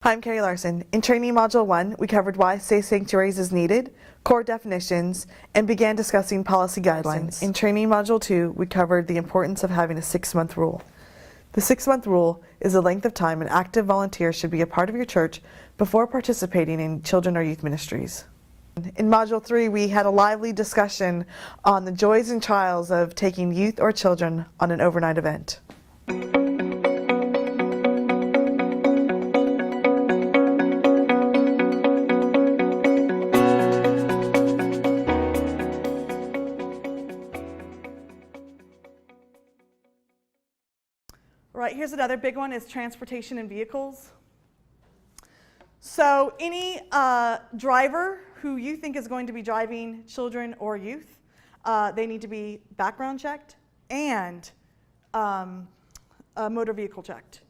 Hi, I'm Carrie Larson. In Training Module 1, we covered why safe sanctuaries is needed, core definitions, and began discussing policy guidelines. In Training Module 2, we covered the importance of having a 6-month rule. The 6-month rule is the length of time an active volunteer should be a part of your church before participating in children or youth ministries. In Module 3, we had a lively discussion on the joys and trials of taking youth or children on an overnight event. Right, here's another big one is transportation and vehicles. So any driver who you think is going to be driving children or youth, they need to be background checked and motor vehicle checked.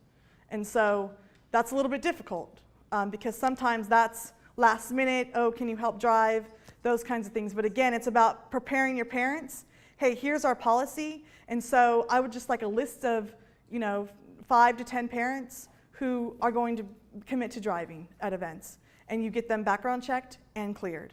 And so that's a little bit difficult because sometimes that's last minute, oh, can you help drive, those kinds of things. But again, it's about preparing your parents. Hey, here's our policy. And so I would just like a list of 5 to 10 parents who are going to commit to driving at events, and you get them background checked and cleared.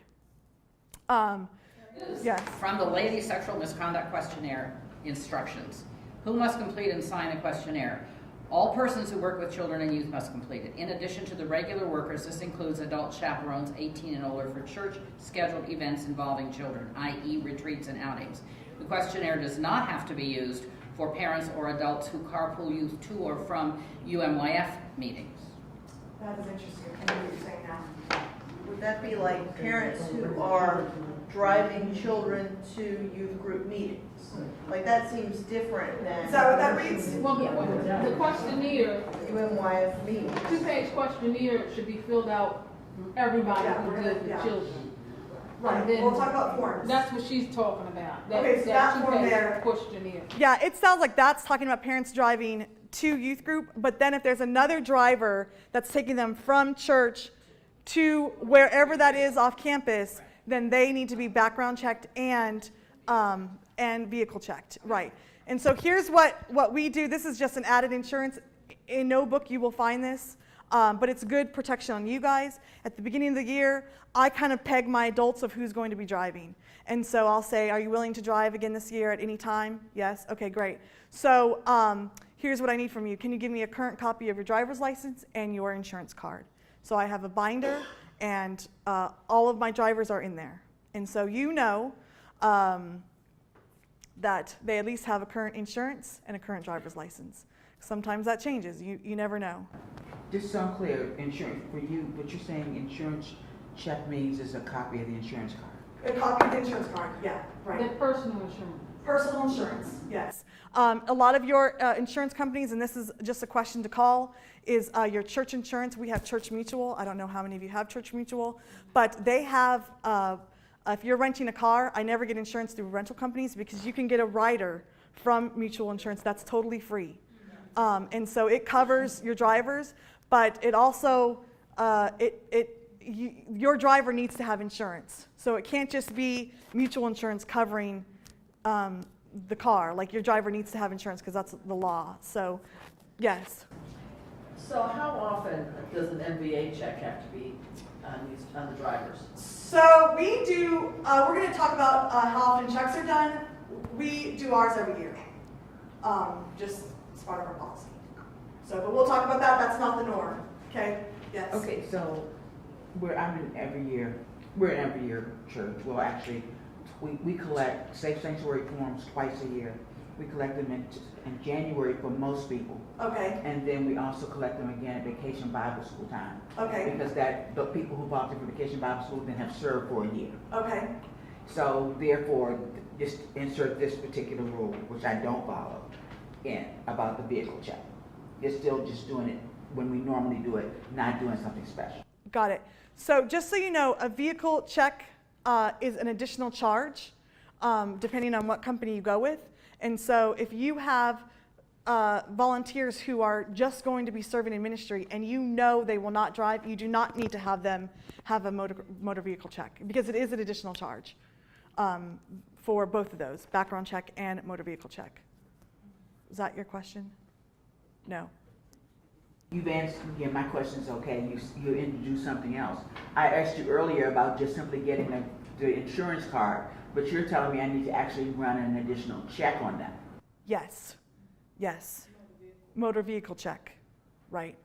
Yes. From the Lady Sexual Misconduct Questionnaire instructions. Who must complete and sign a questionnaire? All persons who work with children and youth must complete it. In addition to the regular workers, this includes adult chaperones 18 and older for church scheduled events involving children, i.e. retreats and outings. The questionnaire does not have to be used for parents or adults who carpool youth to or from UMYF meetings. That is interesting. I know what you're saying now. Would that be like parents who are driving children to youth group meetings? Like that seems different than. Is that what that reads? Well, the questionnaire, UMYF meetings. 2-page questionnaire should be filled out, everybody who deals with children. Right, And then we'll talk about forms. that's what she's talking about. Okay, so that form 2-page there. questionnaire. Yeah, it sounds like that's talking about parents driving to youth group, but then if there's another driver that's taking them from church to wherever that is off campus, then they need to be background checked and vehicle checked, right? And so here's what we do. This is just an added insurance. In no book you will find this, but it's good protection on you guys. At the beginning of the year, I kind of peg my adults of who's going to be driving. And so I'll say, are you willing to drive again this year at any time? Yes? Okay, great. So here's what I need from you. Can you give me a current copy of your driver's license and your insurance card? So I have a binder, and all of my drivers are in there. And so you know that they at least have a current insurance and a current driver's license. Sometimes that changes. You never know. Just so I'm clear, insurance, for you, what you're saying insurance check means is a copy of the insurance card? A copy of the insurance card, yeah, The personal insurance. Personal insurance, yes. A lot of your insurance companies, and this is just a question to call, is your church insurance. We have Church Mutual. I don't know how many of you have Church Mutual, but they have, if you're renting a car, I never get insurance through rental companies because you can get a rider from Mutual Insurance that's totally free. And so it covers your drivers, but it also, your driver needs to have insurance. So it can't just be mutual insurance covering the car. Like your driver needs to have insurance because that's the law. So, yes. So how often does an MVA check have to be on the drivers? So we do, we're going to talk about how often checks are done. We do ours every year, just as part of our policy. So, but we'll talk about that. That's not the norm. Okay? Yes. Okay, so we're in every year church. Well, actually, we collect safe sanctuary forms twice a year. We collect them in January for most people. Okay. And then we also collect them again at Vacation Bible School time. Okay. Because the people who volunteer for Vacation Bible School then have served for a year. Okay. So therefore, just insert this particular rule, which I don't follow, in about the vehicle check. You're still just doing it when we normally do it, not doing something special. Got it. So just so you know, a vehicle check is an additional charge depending on what company you go with. And so if you have volunteers who are just going to be serving in ministry and you know they will not drive, you do not need to have them have a motor vehicle check because it is an additional charge for both of those, background check and motor vehicle check. Is that your question? No. You've answered, again, my question's okay, you introduced something else. I asked you earlier about just simply getting the insurance card, but you're telling me I need to actually run an additional check on that. Yes, yes. Motor vehicle check, right?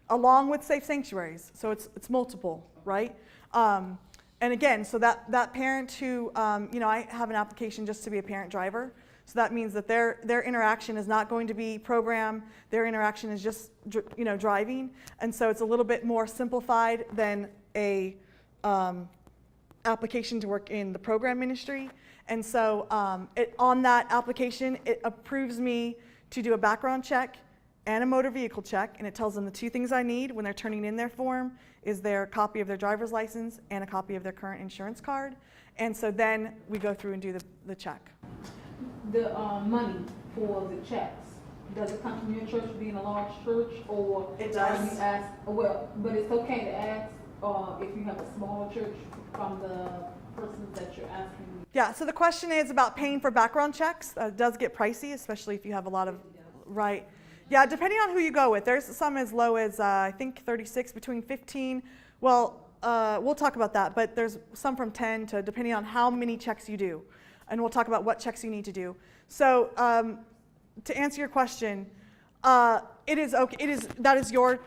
Along with safe sanctuaries, so it's multiple, right? And again, so that parent who, I have an application just to be a parent driver. So that means that their interaction is not going to be program. Their interaction is just, driving. And so it's a little bit more simplified than a application to work in the program ministry. And so on that application, it approves me to do a background check and a motor vehicle check. And it tells them the two things I need when they're turning in their form is their copy of their driver's license and a copy of their current insurance card. And so then we go through and do the check. The money for the checks, does it come from your church being a large church, or It are does. you ask, but it's okay to ask, if you have a smaller church from the persons that you're asking? Yeah, so the question is about paying for background checks. It does get pricey, especially if you have a lot of, right. Yeah, depending on who you go with. There's some as low as, I think 36, between 15. Well, we'll talk about that, but there's some from 10 to, depending on how many checks you do. And we'll talk about what checks you need to do. So to answer your question, it is okay. That is your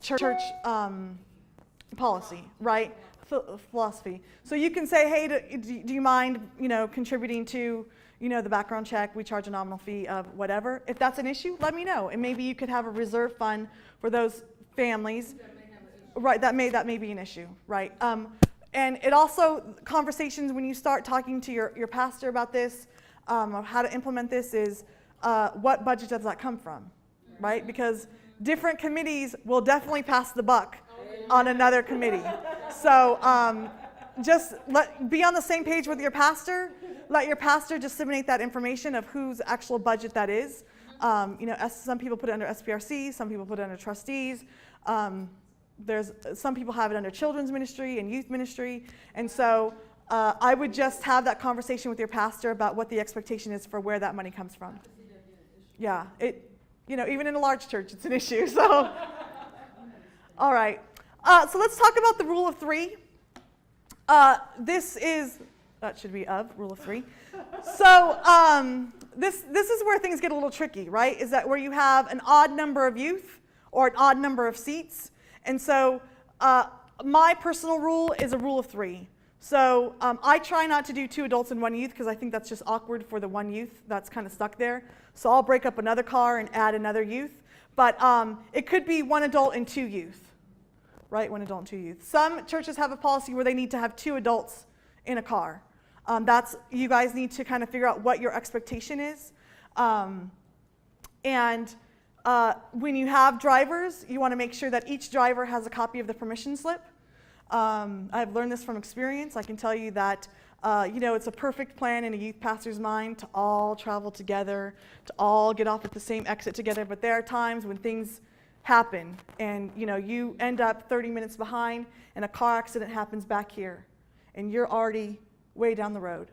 church policy, right? Philosophy. So you can say, hey, do you mind, contributing to, the background check? We charge a nominal fee of whatever. If that's an issue, let me know, and maybe you could have a reserve fund for those families. Right. That may be an issue. Right. And it also, conversations when you start talking to your pastor about this, of how to implement this is, what budget does that come from, right? Because different committees will definitely pass the buck on another committee. So just be on the same page with your pastor. Let your pastor disseminate that information of whose actual budget that is. Some people put it under SPRC, some people put it under trustees. There's some people have it under children's ministry and youth ministry, and so I would just have that conversation with your pastor about what the expectation is for where that money comes from. Yeah, even in a large church, it's an issue. So, all right. So let's talk about the rule of three. That should be rule of three. So this is where things get a little tricky, right? Is that where you have an odd number of youth or an odd number of seats. And so my personal rule is a rule of three. So I try not to do 2 adults and 1 youth because I think that's just awkward for the 1 youth that's kind of stuck there. So I'll break up another car and add another youth. But it could be 1 adult and 2 youth, right? 1 adult and 2 youth. Some churches have a policy where they need to have 2 adults in a car. You guys need to kind of figure out what your expectation is. When you have drivers, you want to make sure that each driver has a copy of the permission slip. I've learned this from experience. I can tell you that, it's a perfect plan in a youth pastor's mind to all travel together, to all get off at the same exit together. But there are times when things happen and, you end up 30 minutes behind and a car accident happens back here and you're already way down the road.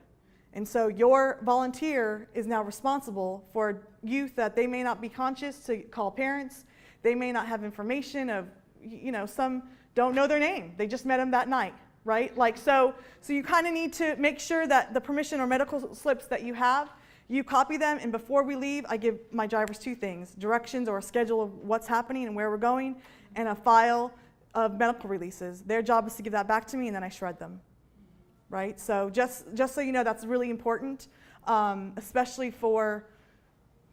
And so your volunteer is now responsible for youth that they may not be conscious to call parents. They may not have information of, some don't know their name. They just met them that night, right? So you kind of need to make sure that the permission or medical slips that you have, you copy them. And before we leave, I give my drivers 2 things: directions or a schedule of what's happening and where we're going, and a file of medical releases. Their job is to give that back to me, and then I shred them. Right? So just so you know, that's really important, especially for,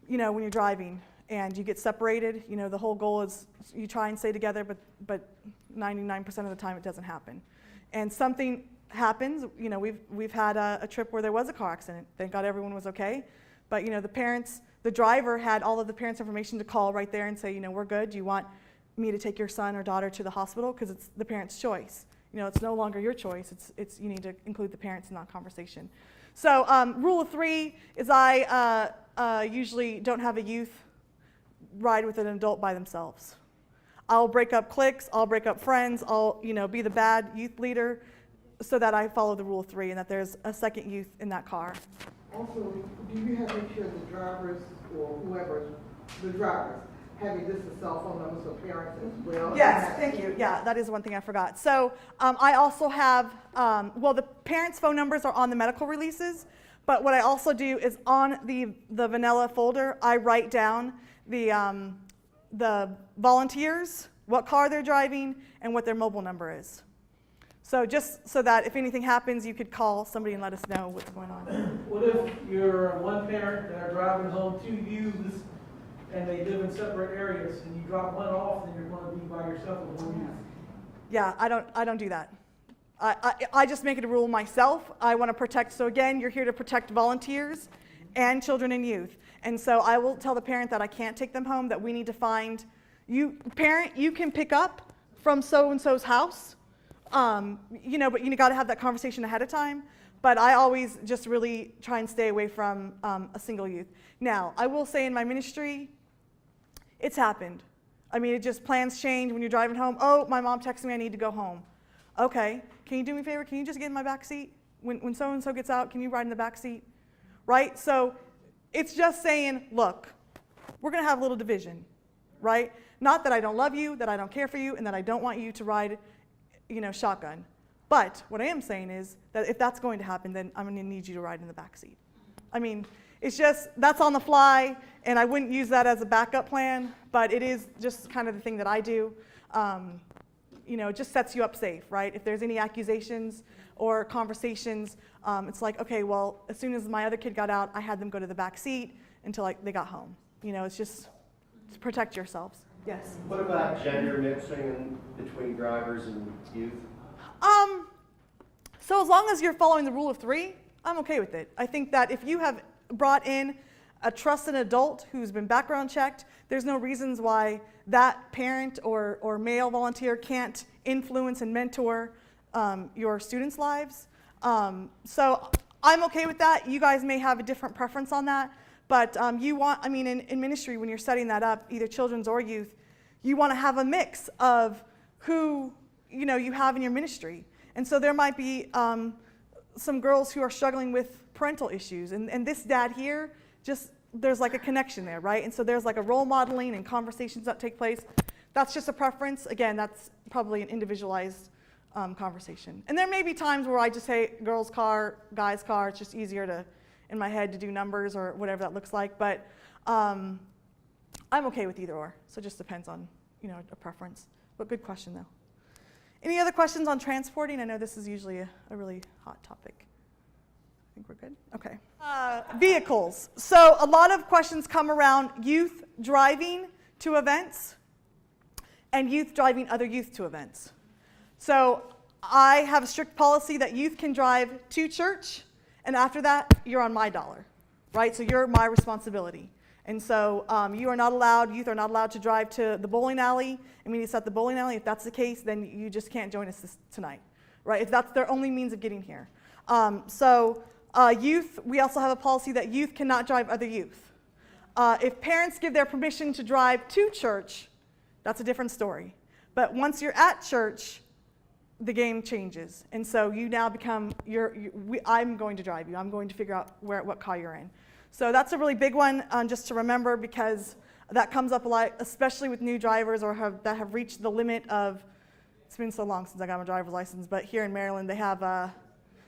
when you're driving and you get separated. The whole goal is you try and stay together, but 99% of the time it doesn't happen. And something happens. We've had a trip where there was a car accident. Thank God everyone was okay. But, the driver had all of the parents' information to call right there and say, we're good. Do you want me to take your son or daughter to the hospital? Because it's the parent's choice. It's no longer your choice. It's you need to include the parents in that conversation. So rule of 3 is I usually don't have a youth ride with an adult by themselves. I'll break up cliques. I'll break up friends. I'll be the bad youth leader so that I follow the rule of 3 and that there's a second youth in that car. Also, do you have to make sure the drivers or whoever, the drivers, having just the cell phone numbers for parents as well. Yes, thank you. Yeah, that is one thing I forgot. So I also have, well, the parents' phone numbers are on the medical releases, but what I also do is on the vanilla folder, I write down the volunteers, what car they're driving, and what their mobile number is. So just so that if anything happens, you could call somebody and let us know what's going on. What if you're one parent and are driving home two youths and they live in separate areas and you drop one off and you're going to be by yourself with one youth? Yeah, I don't do that. I just make it a rule myself. I want to protect, so again, you're here to protect volunteers and children and youth. And so I will tell the parent that I can't take them home, that we need to find, parent, you can pick up from so-and-so's house, you know, but you got to have that conversation ahead of time. But I always just really try and stay away from a single youth. Now, I will say in my ministry, it's happened. I mean, it just, plans change when you're driving home. Oh, my mom texted me I need to go home. Okay, can you do me a favor? Can you just get in my back seat? When so-and-so gets out, can you ride in the back seat? Right? So it's just saying, look, we're going to have a little division, right? Not that I don't love you, that I don't care for you, and that I don't want you to ride, you know, shotgun. But what I am saying is that if that's going to happen, then I'm going to need you to ride in the back seat. I mean, it's just, that's on the fly, and I wouldn't use that as a backup plan, but it is just kind of the thing that I do. You know, it just sets you up safe, right? If there's any accusations or conversations, it's like, okay, well, as soon as my other kid got out, I had them go to the back seat until they got home. You know, it's just to protect yourselves. Yes? What about gender mixing between drivers and youth? So as long as you're following the rule of three, I'm okay with it. I think that if you have brought in a trusted adult who's been background checked, there's no reasons why that parent or male volunteer can't influence and mentor your students' lives. So I'm okay with that. You guys may have a different preference on that, but in ministry, when you're setting that up, either children's or youth, you want to have a mix of who, you know, you have in your ministry. And so there might be some girls who are struggling with parental issues, and this dad here, just, there's like a connection there, right? And so there's like a role modeling and conversations that take place. That's just a preference. Again, that's probably an individualized conversation. And there may be times where I just say girl's car, guy's car. It's just easier to, in my head, to do numbers or whatever that looks like. But I'm okay with either or. So it just depends on, you know, a preference. But good question, though. Any other questions on transporting? I know this is usually a really hot topic. I think we're good? Okay. Vehicles. So a lot of questions come around youth driving to events and youth driving other youth to events. So I have a strict policy that youth can drive to church, and after that, you're on my dollar, right? So you're my responsibility. And so youth are not allowed to drive to the bowling alley and meet us at the bowling alley. If that's the case, then you just can't join us tonight, right? If that's their only means of getting here. Youth, we also have a policy that youth cannot drive other youth. If parents give their permission to drive to church, that's a different story. But once you're at church, the game changes. And so you now become, I'm going to drive you. I'm going to figure out what car you're in. So that's a really big one just to remember, because that comes up a lot, especially with new drivers or that have reached the limit of, it's been so long since I got my driver's license, but here in Maryland they have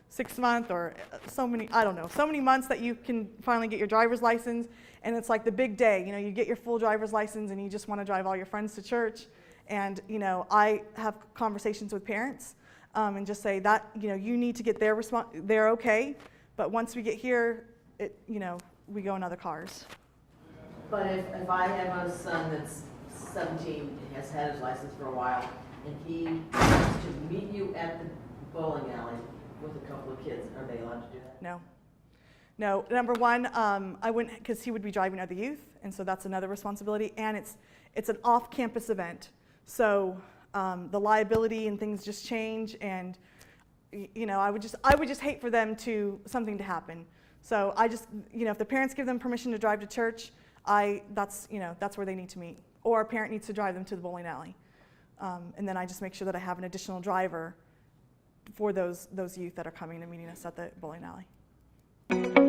6 months or so many months that you can finally get your driver's license, and it's like the big day. You know, you get your full driver's license and you just want to drive all your friends to church. And you know, I have conversations with parents and just say that, you know, you need to get they're okay, but once we get here, we go in other cars. But if I have a son that's 17 and has had his license for a while, and he wants to meet you at the bowling alley with a couple of kids, are they allowed to do that? No. Number one, I wouldn't, because he would be driving other youth, and so that's another responsibility. And it's an off-campus event, so the liability and things just change. And you know, I would just hate for something to happen. So I just, you know, if the parents give them permission to drive to church, that's where they need to meet. Or a parent needs to drive them to the bowling alley. And then I just make sure that I have an additional driver for those youth that are coming and meeting us at the bowling alley.